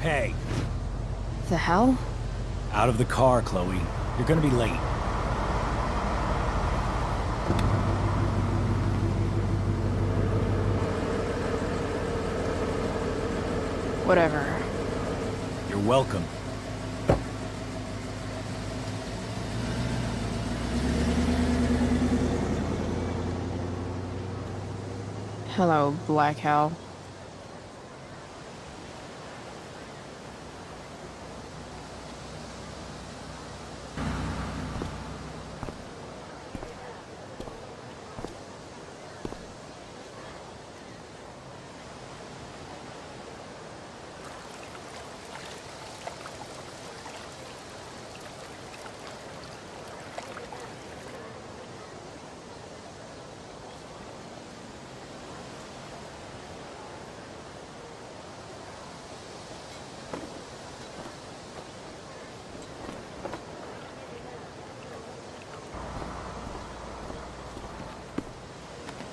Hey, The hell? out of the car, Chloe. You're gonna be late. Whatever. You're welcome. Hello, Blackwell.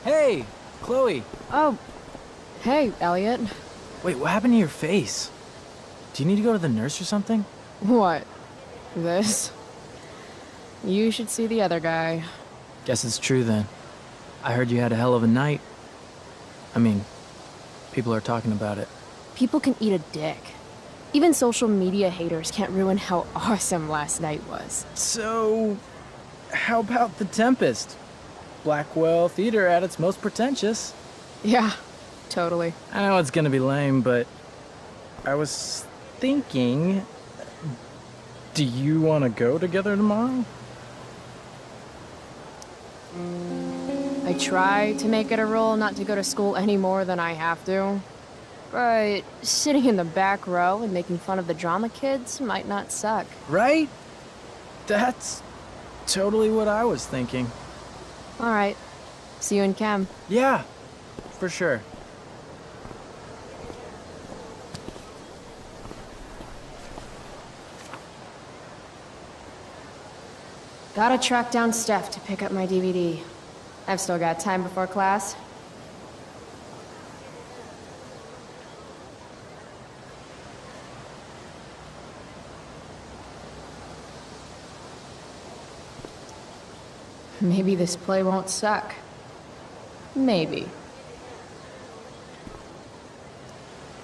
Hey, Chloe. Oh, hey, Elliot. Wait, what happened to your face? Do you need to go to the nurse or something? What? This? You should see the other guy. Guess it's true then. I heard you had a hell of a night. I mean, people are talking about it. People can eat a dick. Even social media haters can't ruin how awesome last night was. So, how about The Tempest? Blackwell theater at its most pretentious. Yeah, totally. I know it's gonna be lame, but I was thinking, do you want to go together tomorrow? I try to make it a rule not to go to school any more than I have to. But sitting in the back row and making fun of the drama kids might not suck. Right? That's totally what I was thinking. All right. See you in chem. Yeah, for sure. Gotta track down Steph to pick up my DVD. I've still got time before class. Maybe this play won't suck. Maybe.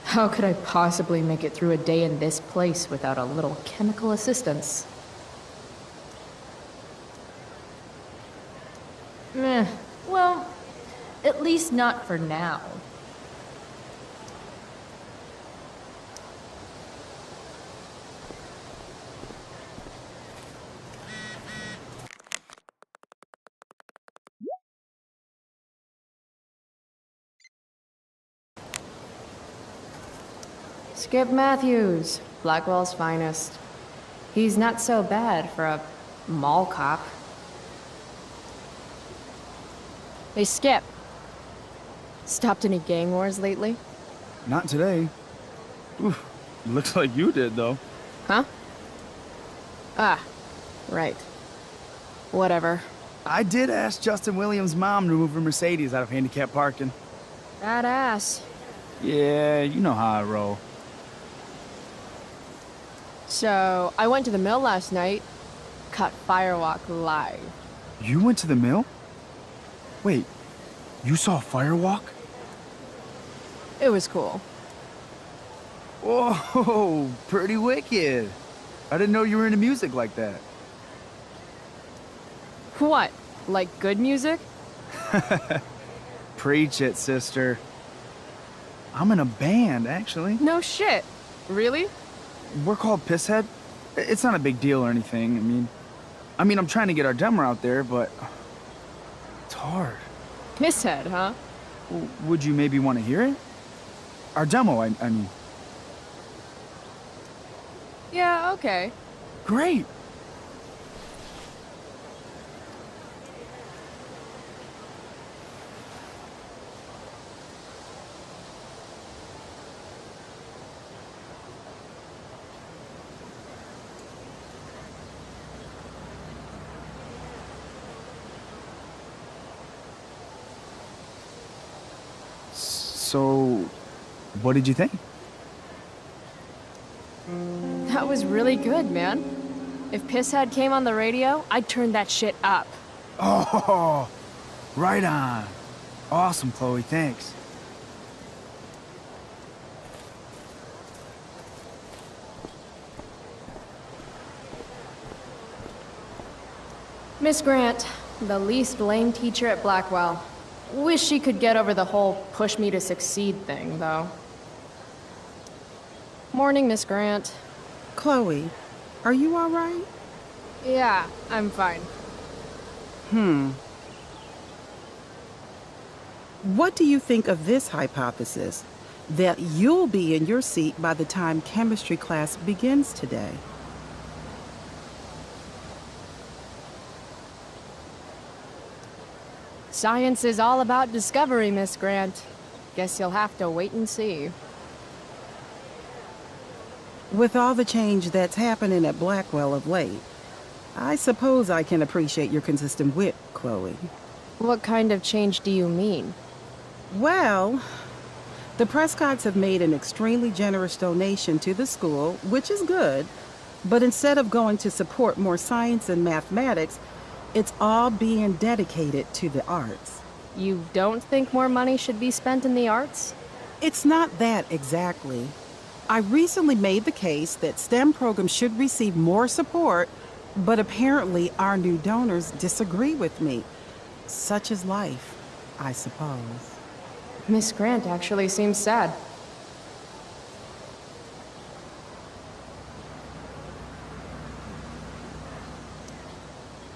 How could I possibly make it through a day in this place without a little chemical assistance? Meh. Well, at least not for now. Skip Matthews, Blackwell's finest. He's not so bad for a mall cop. Hey, Skip. Stopped any gang wars lately? Not today. Oof, looks like you did, though. Huh? Ah, right. Whatever. I did ask Justin Williams' mom to move her Mercedes out of handicap parking. Badass. Yeah, you know how I roll. So, I went to the mill last night. Caught Firewalk live. You went to the mill? Wait, you saw Firewalk? It was cool. Whoa, pretty wicked. I didn't know you were into music like that. What? Like good music? Preach it, sister. I'm in a band, actually. No shit. Really? We're called Pisshead. It's not a big deal or anything. I mean, I'm trying to get our demo out there, but it's hard. Pisshead, huh? Would you maybe want to hear it? Our demo, I mean. Yeah, okay. Great. So, what did you think? That was really good, man. If Pisshead came on the radio, I'd turn that shit up. Oh, right on. Awesome, Chloe, thanks. Miss Grant, the least lame teacher at Blackwell. Wish she could get over the whole push me to succeed thing, though. Morning, Miss Grant. Chloe, are you all right? Yeah, I'm fine. What do you think of this hypothesis? That you'll be in your seat by the time chemistry class begins today. Science is all about discovery, Miss Grant. Guess you'll have to wait and see. With all the change that's happening at Blackwell of late, I suppose I can appreciate your consistent wit, Chloe. What kind of change do you mean? Well, the Prescotts have made an extremely generous donation to the school, which is good, but instead of going to support more science and mathematics, it's all being dedicated to the arts. You don't think more money should be spent in the arts? It's not that exactly. I recently made the case that STEM programs should receive more support, but apparently our new donors disagree with me. Such is life, I suppose. Miss Grant actually seems sad.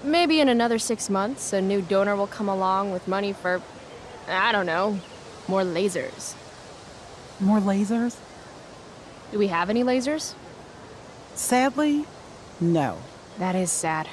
Maybe in another 6 months, a new donor will come along with money for, I don't know, more lasers. More lasers? Do we have any lasers? Sadly, no. That is sad.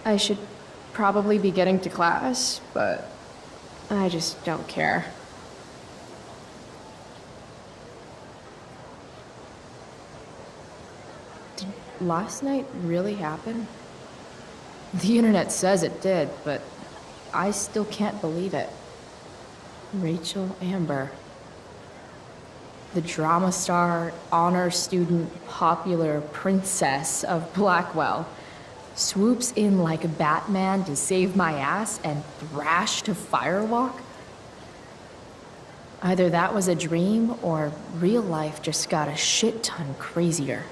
I should probably be getting to class, but I just don't care. Did last night really happen? The internet says it did, but I still can't believe it. Rachel Amber. The drama star, honor student, popular princess of Blackwell swoops in like Batman to save my ass and thrash to firewalk? Either that was a dream or real life just got a shit ton crazier.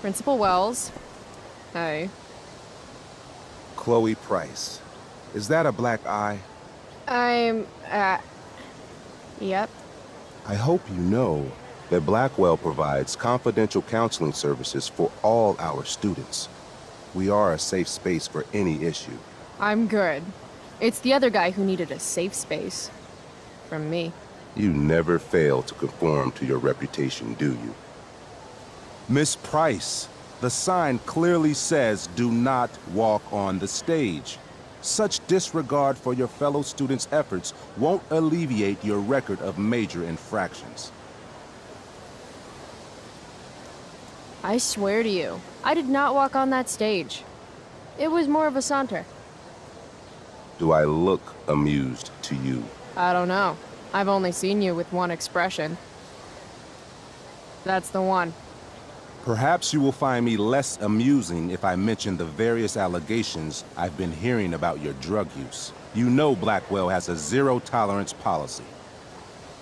Principal Wells. Hey. Chloe Price. Is that a black eye? Yep. I hope you know that Blackwell provides confidential counseling services for all our students. We are a safe space for any issue. I'm good. It's the other guy who needed a safe space. From me. You never fail to conform to your reputation, do you? Miss Price, the sign clearly says do not walk on the stage. Such disregard for your fellow students' efforts won't alleviate your record of major infractions. I swear to you, I did not walk on that stage. It was more of a saunter. Do I look amused to you? I don't know. I've only seen you with one expression. That's the one. Perhaps you will find me less amusing if I mention the various allegations I've been hearing about your drug use. You know Blackwell has a zero-tolerance policy.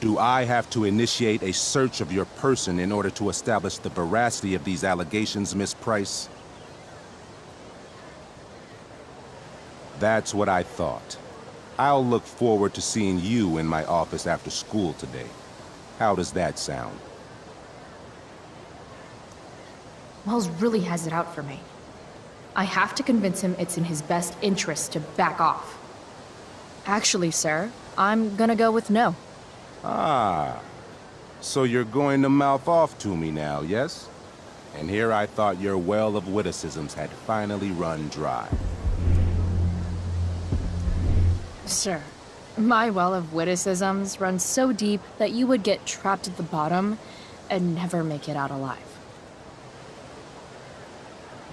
Do I have to initiate a search of your person in order to establish the veracity of these allegations, Miss Price? That's what I thought. I'll look forward to seeing you in my office after school today. How does that sound? Wells really has it out for me. I have to convince him it's in his best interest to back off. Actually, sir, I'm gonna go with no. Ah, so you're going to mouth off to me now, yes? And here I thought your well of witticisms had finally run dry. Sir, my well of witticisms runs so deep that you would get trapped at the bottom and never make it out alive.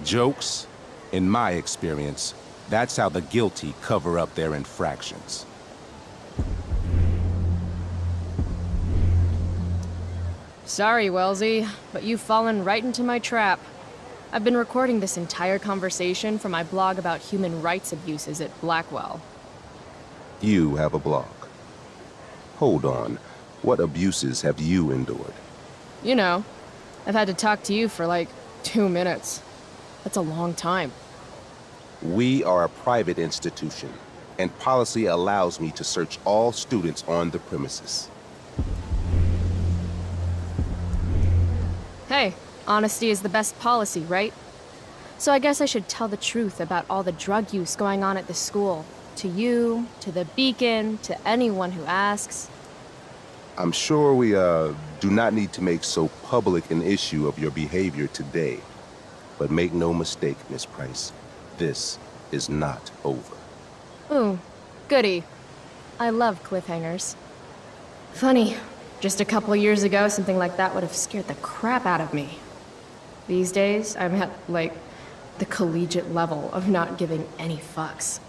Jokes, in my experience, that's how the guilty cover up their infractions. Sorry, Wellesley, but you've fallen right into my trap. I've been recording this entire conversation for my blog about human rights abuses at Blackwell. You have a blog. Hold on. What abuses have you endured? You know, I've had to talk to you for like 2 minutes. That's a long time. We are a private institution, and policy allows me to search all students on the premises. Hey, honesty is the best policy, right? So I guess I should tell the truth about all the drug use going on at the school. To you, to the Beacon, to anyone who asks. I'm sure we, do not need to make so public an issue of your behavior today. But make no mistake, Miss Price, this is not over. Ooh, goody. I love cliffhangers. Funny, just a couple years ago, something like that would have scared the crap out of me. These days, I'm at, like, the collegiate level of not giving any fucks.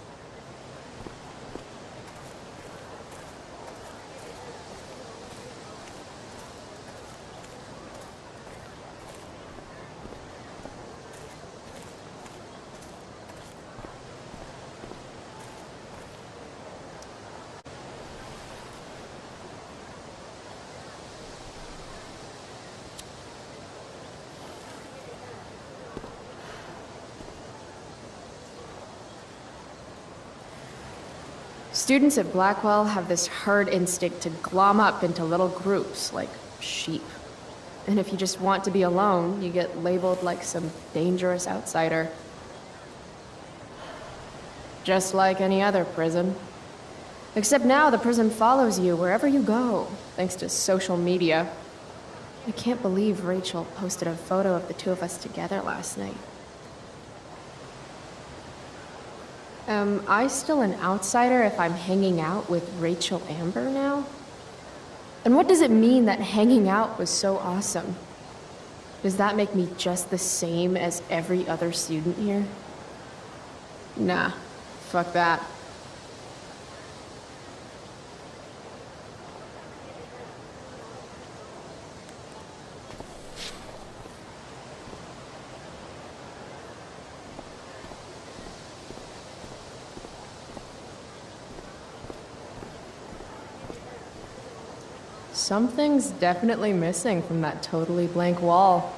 Students at Blackwell have this herd instinct to glom up into little groups, like sheep. And if you just want to be alone, you get labeled like some dangerous outsider. Just like any other prison. Except now the prison follows you wherever you go, thanks to social media. I can't believe Rachel posted a photo of the two of us together last night. Am I still an outsider if I'm hanging out with Rachel Amber now? And what does it mean that hanging out was so awesome? Does that make me just the same as every other student here? Nah, fuck that. Something's definitely missing from that totally blank wall.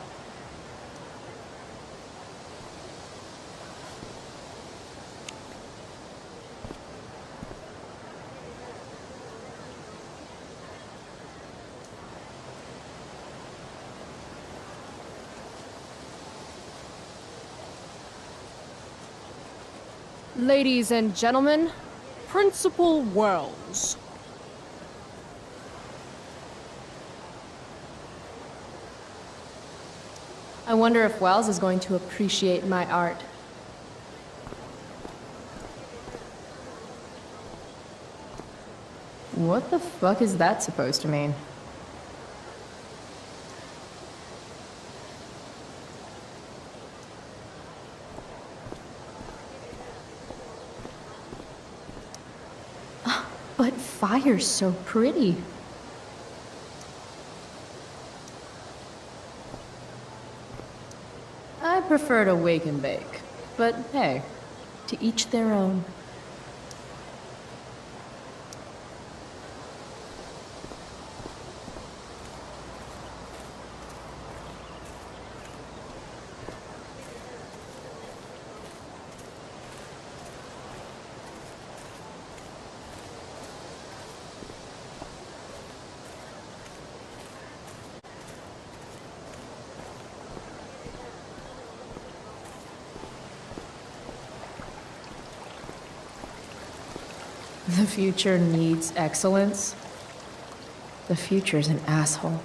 Ladies and gentlemen, Principal Wells. I wonder if Wells is going to appreciate my art. What the fuck is that supposed to mean? But fire's so pretty. I prefer to wake and bake, but hey, to each their own. The future needs excellence. The future's an asshole.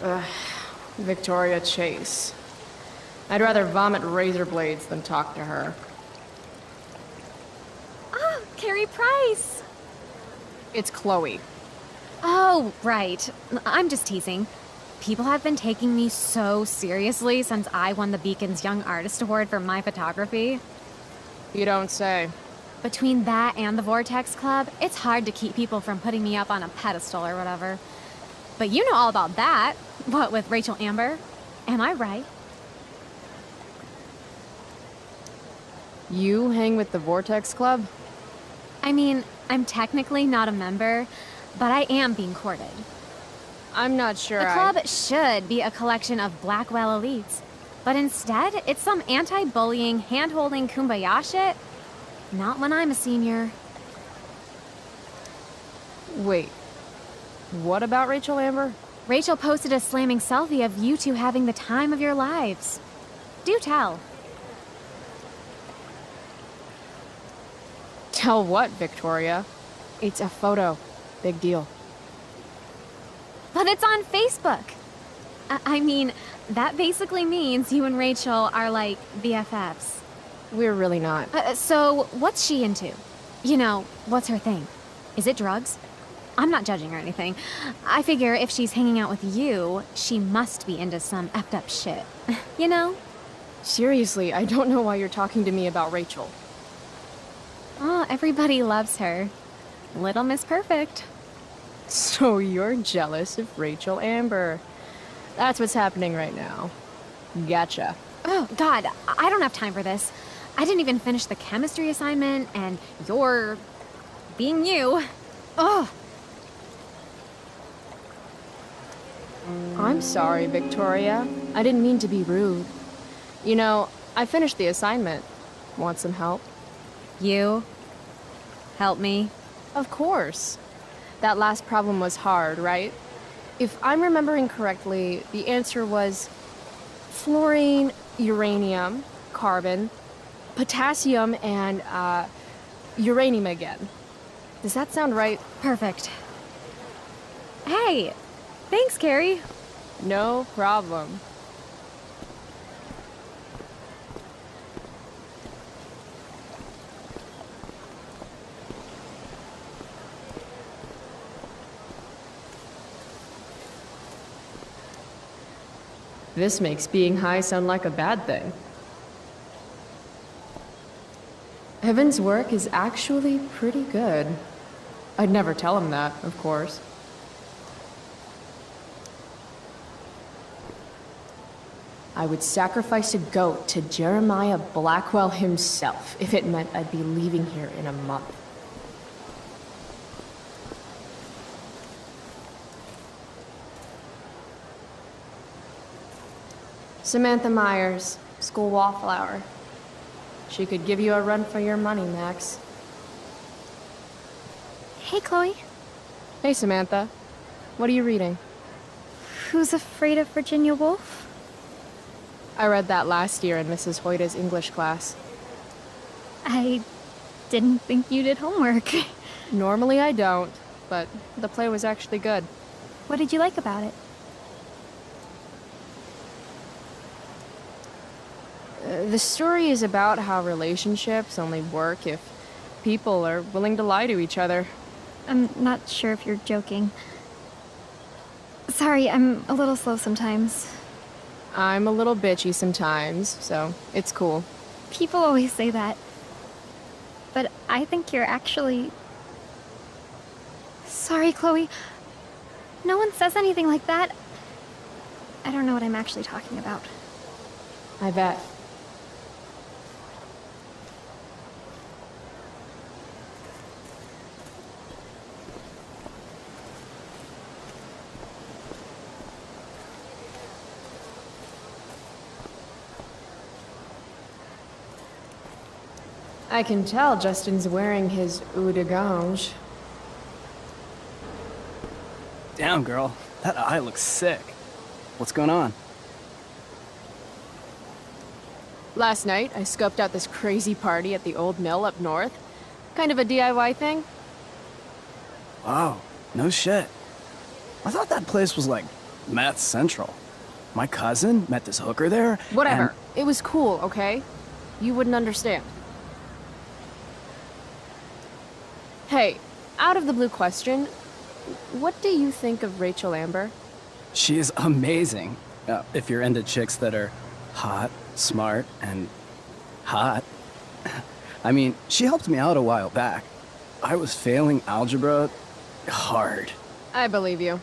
Ugh, Victoria Chase. I'd rather vomit razor blades than talk to her. Oh, Carrie Price! It's Chloe. Oh, right. I'm just teasing. People have been taking me so seriously since I won the Beacon's Young Artist Award for my photography. You don't say. Between that and the Vortex Club, it's hard to keep people from putting me up on a pedestal or whatever. But you know all about that. What with Rachel Amber? Am I right? You hang with the Vortex Club? I mean, I'm technically not a member, but I am being courted. I'm not sure The club should be a collection of Blackwell elites, but instead, it's some anti-bullying, hand-holding kumbaya shit. Not when I'm a senior. Wait. What about Rachel Amber? Rachel posted a slamming selfie of you two having the time of your lives. Do tell. Tell what, Victoria? It's a photo. Big deal. But it's on Facebook. I mean, that basically means you and Rachel are like BFFs. We're really not. So, what's she into? You know, what's her thing? Is it drugs? I'm not judging or anything. I figure if she's hanging out with you, she must be into some effed up shit. You know? Seriously, I don't know why you're talking to me about Rachel. Oh, everybody loves her. Little Miss Perfect. So you're jealous of Rachel Amber. That's what's happening right now. Gotcha. Oh, God, I don't have time for this. I didn't even finish the chemistry assignment, and you're being you. Ugh. I'm sorry, Victoria. I didn't mean to be rude. You know, I finished the assignment. Want some help? You? Help me? Of course. That last problem was hard, right? If I'm remembering correctly, the answer was fluorine, uranium, carbon, potassium, and uranium again. Does that sound right? Perfect. Hey, thanks, Carrie. No problem. This makes being high sound like a bad thing. Evan's work is actually pretty good. I'd never tell him that, of course. I would sacrifice a goat to Jeremiah Blackwell himself if it meant I'd be leaving here in a month. Samantha Myers, school wallflower. She could give you a run for your money, Max. Hey, Chloe. Hey, Samantha. What are you reading? Who's Afraid of Virginia Woolf? I read that last year in Mrs. Hoyta's English class. I didn't think you did homework. Normally I don't, but the play was actually good. What did you like about it? The story is about how relationships only work if people are willing to lie to each other. I'm not sure if you're joking. Sorry, I'm a little slow sometimes. I'm a little bitchy sometimes, so it's cool. People always say that. But I think you're actually... Sorry, Chloe. No one says anything like that. I don't know what I'm actually talking about. I bet. I can tell Justin's wearing his eau de gange. Damn, girl. That eye looks sick. What's going on? Last night, I scoped out this crazy party at the old mill up north. Kind of a DIY thing. Wow, no shit. I thought that place was like meth central. My cousin met this hooker there. Whatever. and- It was cool, okay? You wouldn't understand. Hey, out of the blue question, what do you think of Rachel Amber? She's amazing. If you're into chicks that are hot, smart, and hot. I mean, she helped me out a while back. I was failing algebra hard. I believe you.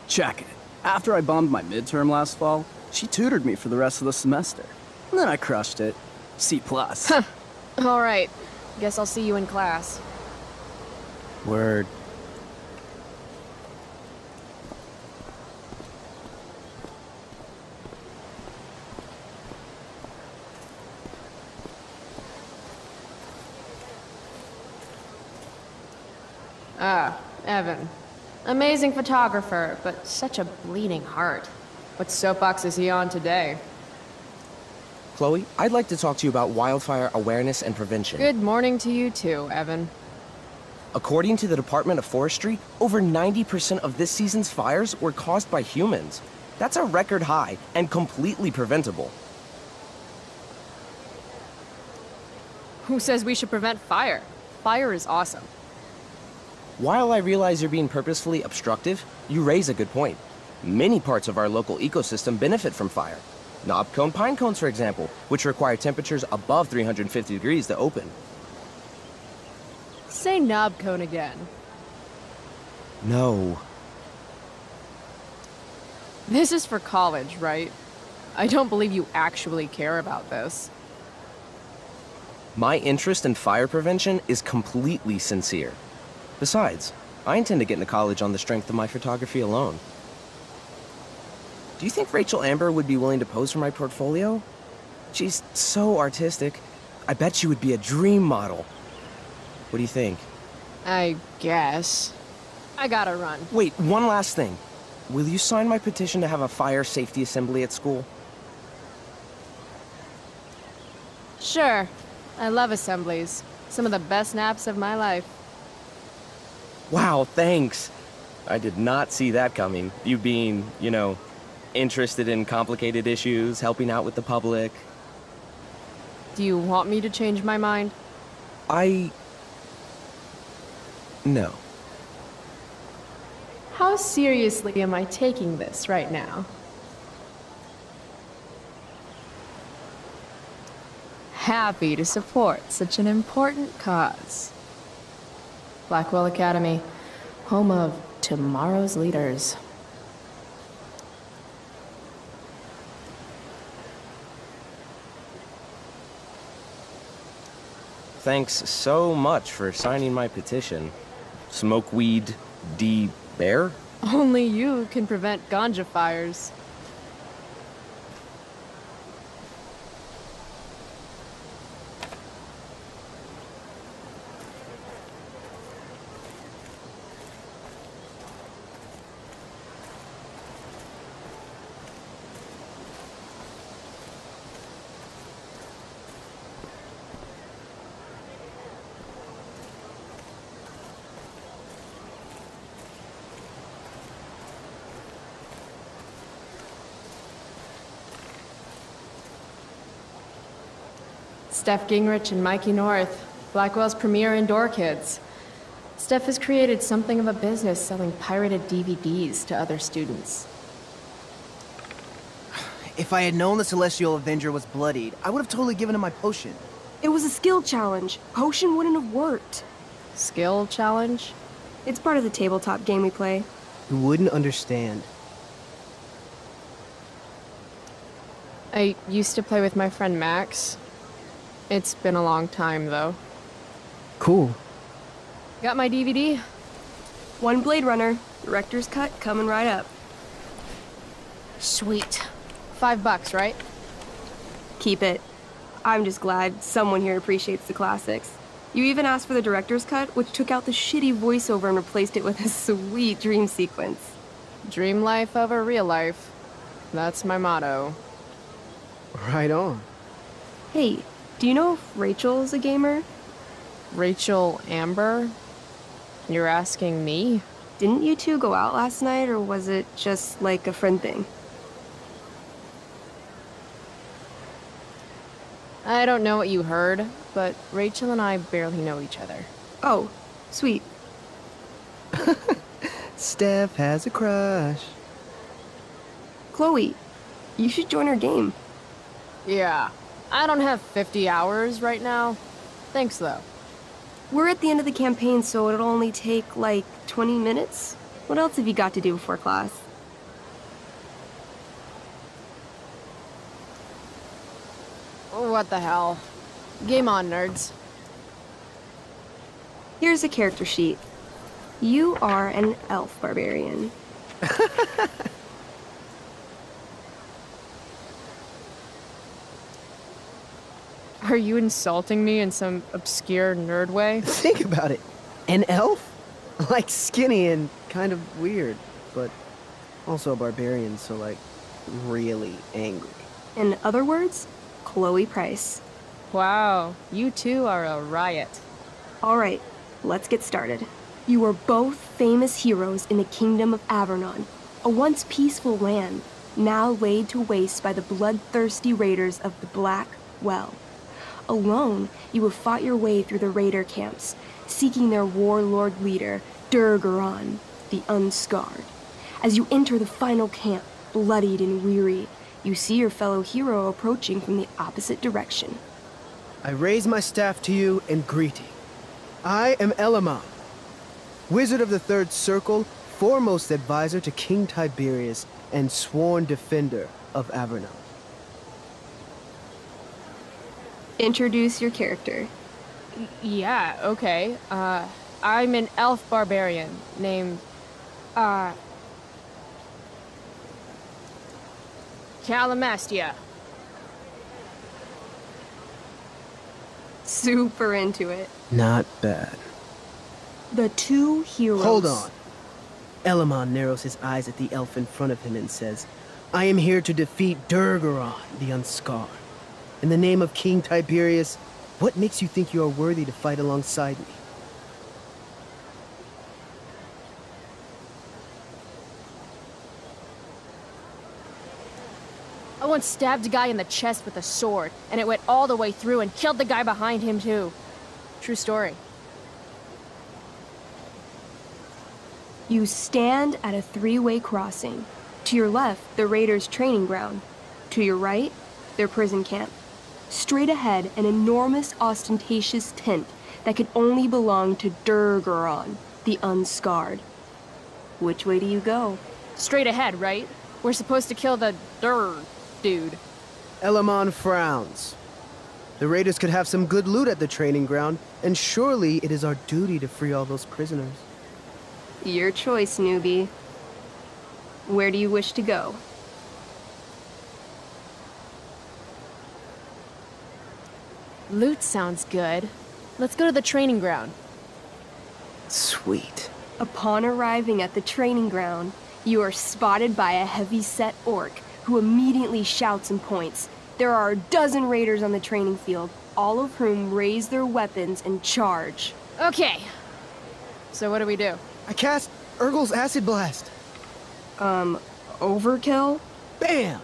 Check it. After I bombed my midterm last fall, she tutored me for the rest of the semester. And then I crushed it. C+. All right. Guess I'll see you in class. Word. Ah, Evan. Amazing photographer, but such a bleeding heart. What soapbox is he on today? Chloe, I'd like to talk to you about wildfire awareness and prevention. Good morning to you too, Evan. According to the Department of Forestry, over 90% of this season's fires were caused by humans. That's a record high and completely preventable. Who says we should prevent fire? Fire is awesome. While I realize you're being purposefully obstructive, you raise a good point. Many parts of our local ecosystem benefit from fire. Knobcone pine cones, for example, which require temperatures above 350 degrees to open. Say knob cone again. No. This is for college, right? I don't believe you actually care about this. My interest in fire prevention is completely sincere. Besides, I intend to get into college on the strength of my photography alone. Do you think Rachel Amber would be willing to pose for my portfolio? She's so artistic. I bet she would be a dream model. What do you think? I guess. I gotta run. Wait, one last thing. Will you sign my petition to have a fire safety assembly at school? Sure. I love assemblies. Some of the best naps of my life. Wow, thanks. I did not see that coming. You being, interested in complicated issues, helping out with the public. Do you want me to change my mind? No. How seriously am I taking this right now? Happy to support such an important cause. Blackwell Academy, home of tomorrow's leaders. Thanks so much for signing my petition. Smokeweed D. Bear? Only you can prevent ganja fires. Steph Gingrich and Mikey North, Blackwell's premier indoor kids. Steph has created something of a business selling pirated DVDs to other students. If I had known the Celestial Avenger was bloodied, I would have totally given him my potion. It was a skill challenge. Potion wouldn't have worked. Skill challenge? It's part of the tabletop game we play. You wouldn't understand. I used to play with my friend Max. It's been a long time, though. Cool. Got my DVD? One Blade Runner, director's cut coming right up. Sweet. $5, right? Keep it. I'm just glad someone here appreciates the classics. You even asked for the director's cut, which took out the shitty voiceover and replaced it with a sweet dream sequence. Dream life over real life. That's my motto. Right on. Hey, do you know if Rachel's a gamer? Rachel Amber? You're asking me? Didn't you two go out last night, or was it just like a friend thing? I don't know what you heard, but Rachel and I barely know each other. Oh, sweet. Steph has a crush. Chloe, you should join our game. Yeah, I don't have 50 hours right now. Thanks, though. We're at the end of the campaign, so it'll only take, like, 20 minutes. What else have you got to do before class? What the hell? Game on, nerds. Here's a character sheet. You are an elf barbarian. Are you insulting me in some obscure nerd way? Think about it. An elf? Like skinny and kind of weird, but also a barbarian, so like really angry. In other words, Chloe Price. Wow, you two are a riot. All right, let's get started. You are both famous heroes in the kingdom of Avernon, a once peaceful land, now laid to waste by the bloodthirsty raiders of the Blackwell. Alone, you have fought your way through the raider camps, seeking their warlord leader, Durgaron, the Unscarred. As you enter the final camp, bloodied and weary, you see your fellow hero approaching from the opposite direction. I raise my staff to you in greeting. I am Elamon, Wizard of the Third Circle, foremost advisor to King Tiberius, and sworn defender of Avernon. Introduce your character. Yeah, okay. I'm an elf barbarian named, Calamastia. Super into it. Not bad. The two heroes. Hold on. Elamon narrows his eyes at the elf in front of him and says, I am here to defeat Durgaron, the Unscarred. In the name of King Tiberius, what makes you think you are worthy to fight alongside me? I once stabbed a guy in the chest with a sword, and it went all the way through and killed the guy behind him, too. True story. You stand at a three-way crossing. To your left, the raiders' training ground. To your right, their prison camp. Straight ahead, an enormous, ostentatious tent that could only belong to Durgaron, the Unscarred. Which way do you go? Straight ahead, right? We're supposed to kill the dude. Elamon frowns. The raiders could have some good loot at the training ground, and surely it is our duty to free all those prisoners. Your choice, newbie. Where do you wish to go? Loot sounds good. Let's go to the training ground. Sweet. Upon arriving at the training ground, you are spotted by a heavy-set orc who immediately shouts and points. There are a dozen raiders on the training field, all of whom raise their weapons and charge. Okay. So what do we do? I cast Urgel's Acid Blast. Overkill? Bam!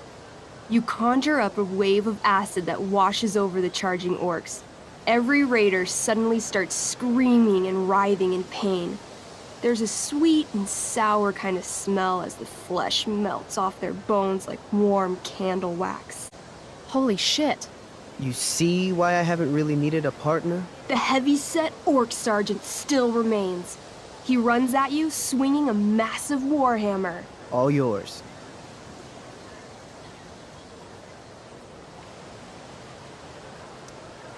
You conjure up a wave of acid that washes over the charging orcs. Every raider suddenly starts screaming and writhing in pain. There's a sweet and sour kind of smell as the flesh melts off their bones like warm candle wax. Holy shit. You see why I haven't really needed a partner? The heavy-set orc sergeant still remains. He runs at you, swinging a massive warhammer. All yours.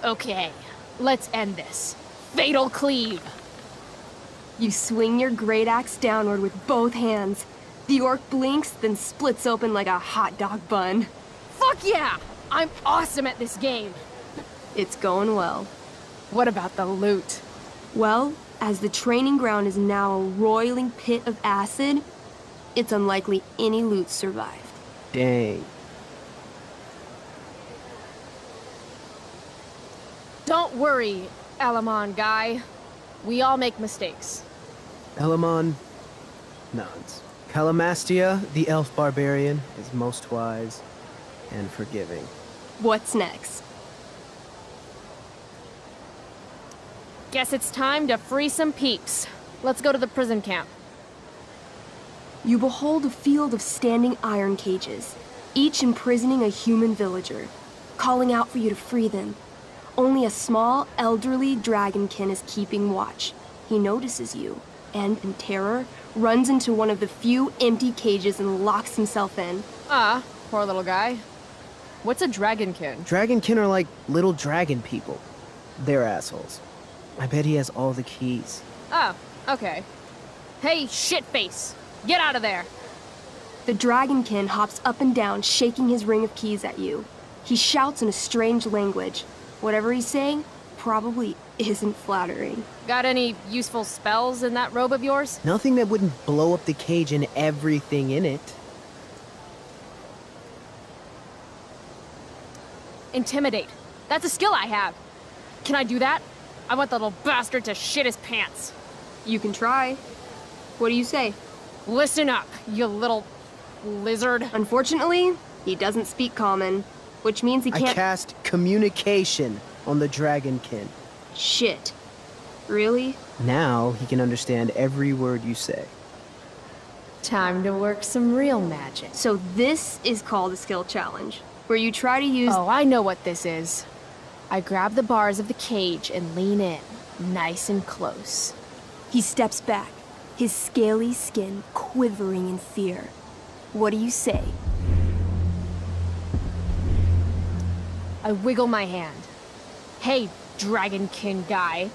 Okay, let's end this. Fatal cleave! You swing your great axe downward with both hands. The orc blinks, then splits open like a hot dog bun. Fuck yeah! I'm awesome at this game! It's going well. What about the loot? Well, as the training ground is now a roiling pit of acid, it's unlikely any loot survived. Dang. Don't worry, Elamon guy. We all make mistakes. Elamon nods. Calamastia, the elf barbarian, is most wise and forgiving. What's next? Guess it's time to free some peeps. Let's go to the prison camp. You behold a field of standing iron cages, each imprisoning a human villager, calling out for you to free them. Only a small, elderly dragonkin is keeping watch. He notices you, and, in terror, runs into one of the few empty cages and locks himself in. Ah, poor little guy. What's a dragonkin? Dragonkin are like little dragon people. They're assholes. I bet he has all the keys. Oh, okay. Hey, shitface! Get out of there! The dragonkin hops up and down, shaking his ring of keys at you. He shouts in a strange language. Whatever he's saying probably isn't flattering. Got any useful spells in that robe of yours? Nothing that wouldn't blow up the cage and everything in it. Intimidate. That's a skill I have. Can I do that? I want the little bastard to shit his pants. You can try. What do you say? Listen up, you little lizard. Unfortunately, he doesn't speak common, which means he can't— I cast communication on the dragonkin. Shit. Really? Now he can understand every word you say. Time to work some real magic. So this is called a skill challenge, where you try to use— Oh, I know what this is. I grab the bars of the cage and lean in, nice and close. He steps back, his scaly skin quivering in fear. What do you say? I wiggle my hand. Hey, dragonkin guy.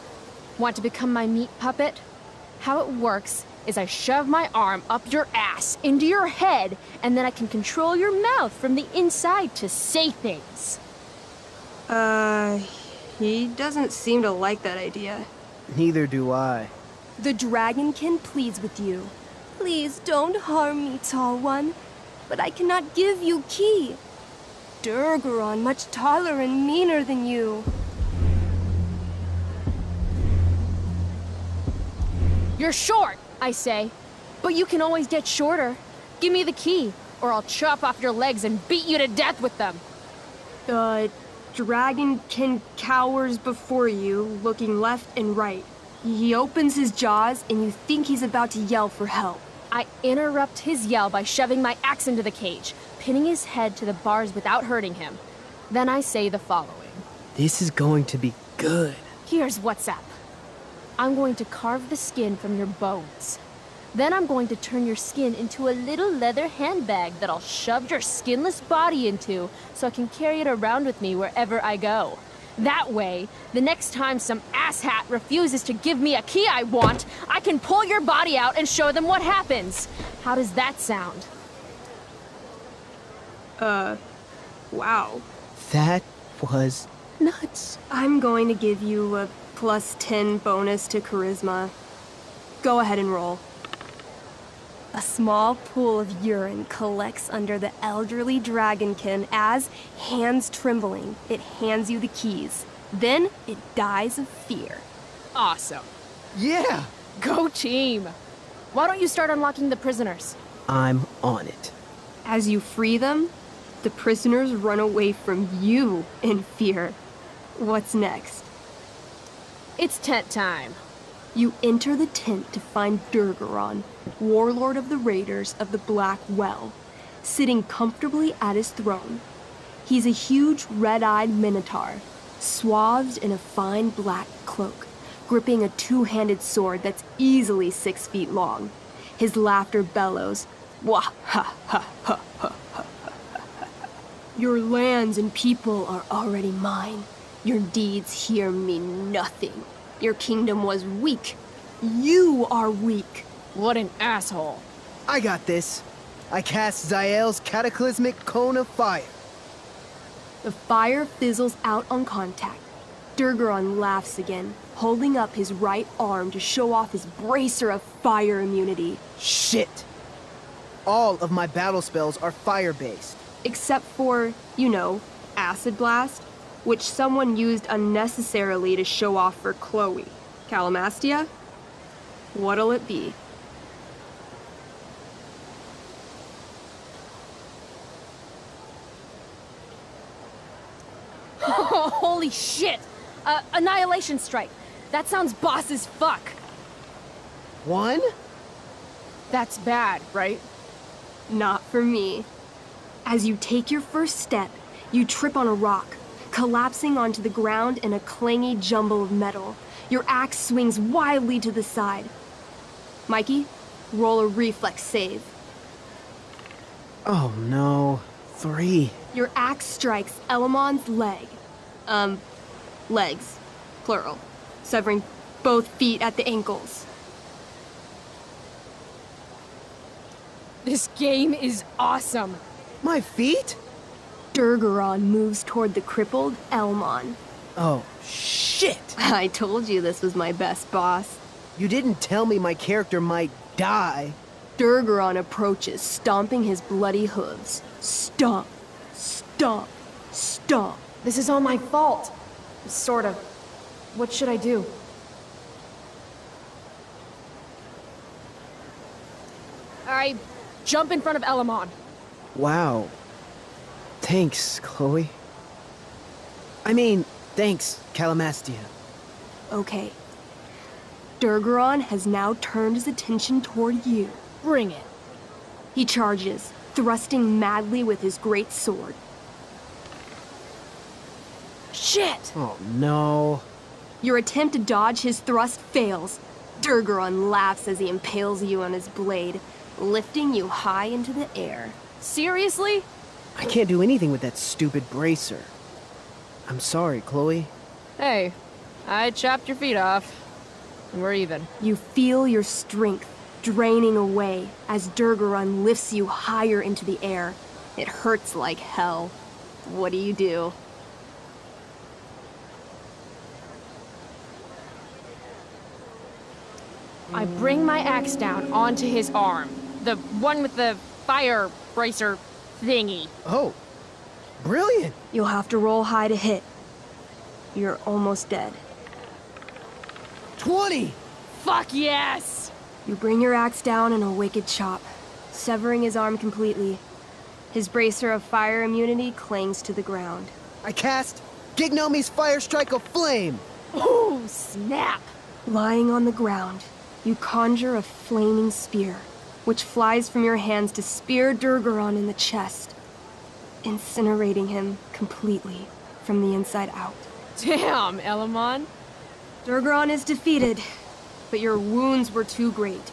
Want to become my meat puppet? How it works is I shove my arm up your ass into your head, and then I can control your mouth from the inside to say things. He doesn't seem to like that idea. Neither do I. The dragonkin pleads with you. Please don't harm me, tall one. But I cannot give you key. Durgaron much taller and meaner than you. You're short, I say. But you can always get shorter. Give me the key, or I'll chop off your legs and beat you to death with them. The dragonkin cowers before you, looking left and right. He opens his jaws, and you think he's about to yell for help. I interrupt his yell by shoving my axe into the cage, pinning his head to the bars without hurting him. Then I say the following. This is going to be good. Here's what's up. I'm going to carve the skin from your bones. Then I'm going to turn your skin into a little leather handbag that I'll shove your skinless body into so I can carry it around with me wherever I go. That way, the next time some asshat refuses to give me a key I want, I can pull your body out and show them what happens. How does that sound? Wow. That was nuts. I'm going to give you a +10 bonus to charisma. Go ahead and roll. A small pool of urine collects under the elderly dragonkin as, hands trembling, it hands you the keys. Then it dies of fear. Awesome. Yeah! Go team! Why don't you start unlocking the prisoners? I'm on it. As you free them, the prisoners run away from you in fear. What's next? It's tent time. You enter the tent to find Durgaron, warlord of the raiders of the Blackwell, sitting comfortably at his throne. He's a huge red-eyed minotaur, swathed in a fine black cloak, gripping a two-handed sword that's easily 6 feet long. His laughter bellows, "Wah ha ha ha ha ha ha. Your lands and people are already mine. Your deeds here mean nothing. Your kingdom was weak. You are weak." What an asshole. I got this. I cast Zael's cataclysmic cone of fire. The fire fizzles out on contact. Durgaron laughs again, holding up his right arm to show off his bracer of fire immunity. Shit! All of my battle spells are fire-based. Except for, acid blast. which someone used unnecessarily to show off for Chloe. Calamastia? What'll it be? Holy shit! Annihilation strike. That sounds boss as fuck. One? That's bad, right? Not for me. As you take your first step, you trip on a rock, collapsing onto the ground in a clangy jumble of metal. Your axe swings wildly to the side. Mikey, roll a reflex save. Oh no. 3. Your axe strikes Elamon's leg. Legs. Plural. Severing both feet at the ankles. This game is awesome. My feet? Durgaron moves toward the crippled Elmon. Oh, shit! I told you this was my best boss. You didn't tell me my character might die. Durgaron approaches, stomping his bloody hooves. Stomp, stomp, stomp. This is all my fault. Sort of. What should I do? I jump in front of Elamon. Wow. Thanks, Chloe. I mean, thanks, Calamastia. Okay. Durgaron has now turned his attention toward you. Bring it. He charges, thrusting madly with his great sword. Shit! Oh no. Your attempt to dodge his thrust fails. Durgaron laughs as he impales you on his blade, lifting you high into the air. Seriously? I can't do anything with that stupid bracer. I'm sorry, Chloe. Hey, I chopped your feet off. And we're even. You feel your strength draining away as Durgaron lifts you higher into the air. It hurts like hell. What do? I bring my axe down onto his arm. The one with the fire bracer thingy. Oh, brilliant. You'll have to roll high to hit. You're almost dead. 20! Fuck yes! You bring your axe down in a wicked chop, severing his arm completely. His bracer of fire immunity clings to the ground. I cast Gignomi's Fire Strike of Flame! Ooh, snap! Lying on the ground, you conjure a flaming spear, which flies from your hands to spear Durgaron in the chest, incinerating him completely from the inside out. Damn, Elamon. Durgaron is defeated, but your wounds were too great.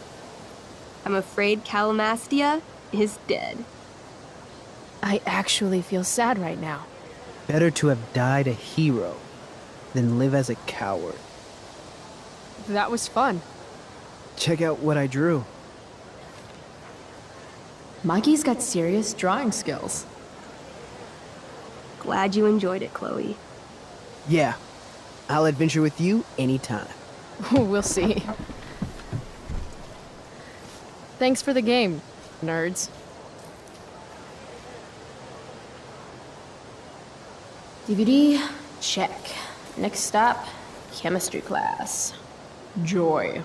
I'm afraid Calamastia is dead. I actually feel sad right now. Better to have died a hero than live as a coward. That was fun. Check out what I drew. Mikey's got serious drawing skills. Glad you enjoyed it, Chloe. Yeah, I'll adventure with you anytime. We'll see. Thanks for the game, nerds. DVD, check. Next stop, chemistry class. Joy.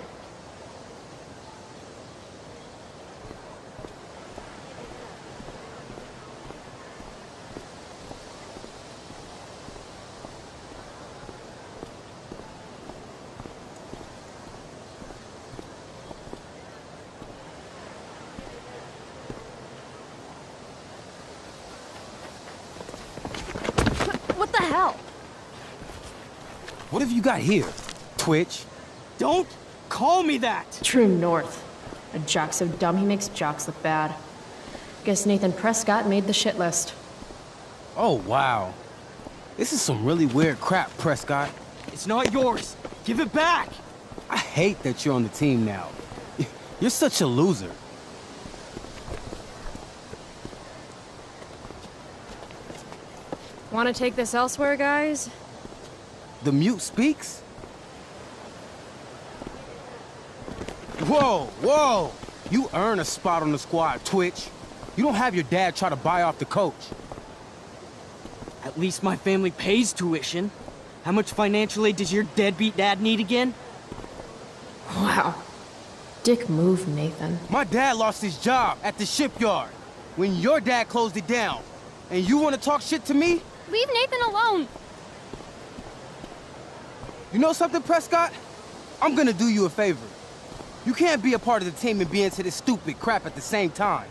What the hell? What have you got here? Twitch? Don't call me that! True north. A jock so dumb he makes jocks look bad. Guess Nathan Prescott made the shit list. Oh, wow. This is some really weird crap, Prescott. It's not yours. Give it back! I hate that you're on the team now. You're such a loser. Want to take this elsewhere, guys? The mute speaks? Whoa, whoa! You earn a spot on the squad, Twitch. You don't have your dad try to buy off the coach. At least my family pays tuition. How much financial aid does your deadbeat dad need again? Wow. Dick move, Nathan. My dad lost his job at the shipyard when your dad closed it down. And you want to talk shit to me? Leave Nathan alone! You know something, Prescott? I'm gonna do you a favor. You can't be a part of the team and be into this stupid crap at the same time.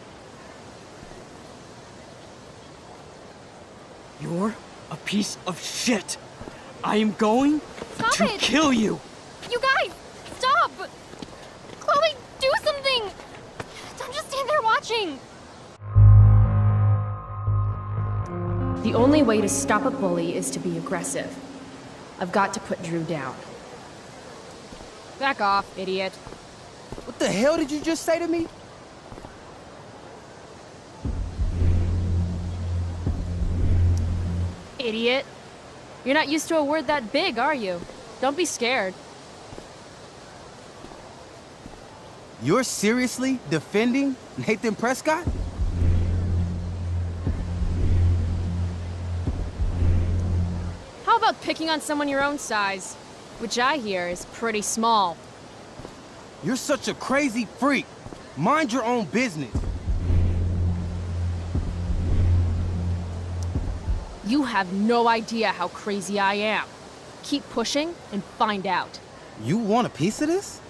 You're a piece of shit. I am going Stop to it! kill you. You guys, stop! Chloe, do something! Don't just stand there watching! The only way to stop a bully is to be aggressive. I've got to put Drew down. Back off, idiot. What the hell did you just say to me? Idiot. You're not used to a word that big, are you? Don't be scared. You're seriously defending Nathan Prescott? How about picking on someone your own size? Which I hear is pretty small. You're such a crazy freak. Mind your own business. You have no idea how crazy I am. Keep pushing and find out. You want a piece of this?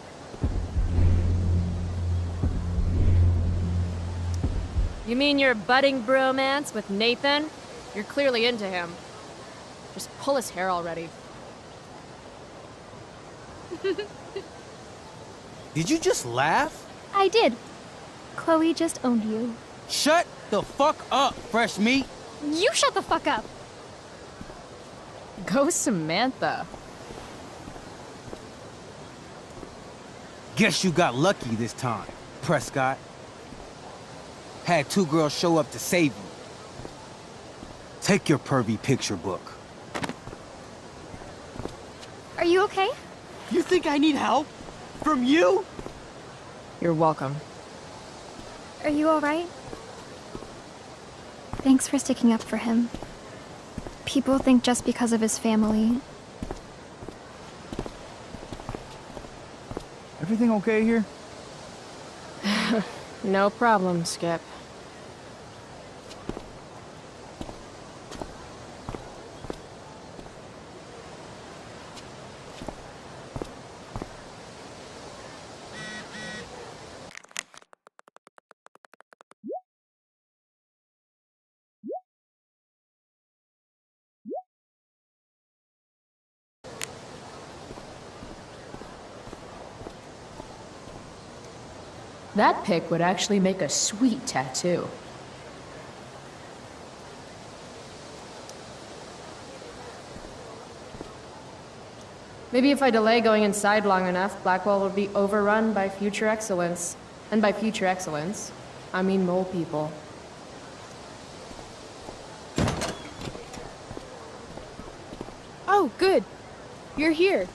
You mean your budding bromance with Nathan? You're clearly into him. Just pull his hair already. Did you just laugh? I did. Chloe just owned you. Shut the fuck up, fresh meat. You shut the fuck up! Go Samantha. Guess you got lucky this time, Prescott. Had two girls show up to save you. Take your pervy picture book. Are you okay? You think I need help? From you? You're welcome. Are you alright? Thanks for sticking up for him. People think just because of his family. Everything okay here? No problem, Skip. That pic would actually make a sweet tattoo. Maybe if I delay going inside long enough, Blackwell will be overrun by future excellence. And by future excellence, I mean mole people. Oh, good. You're here.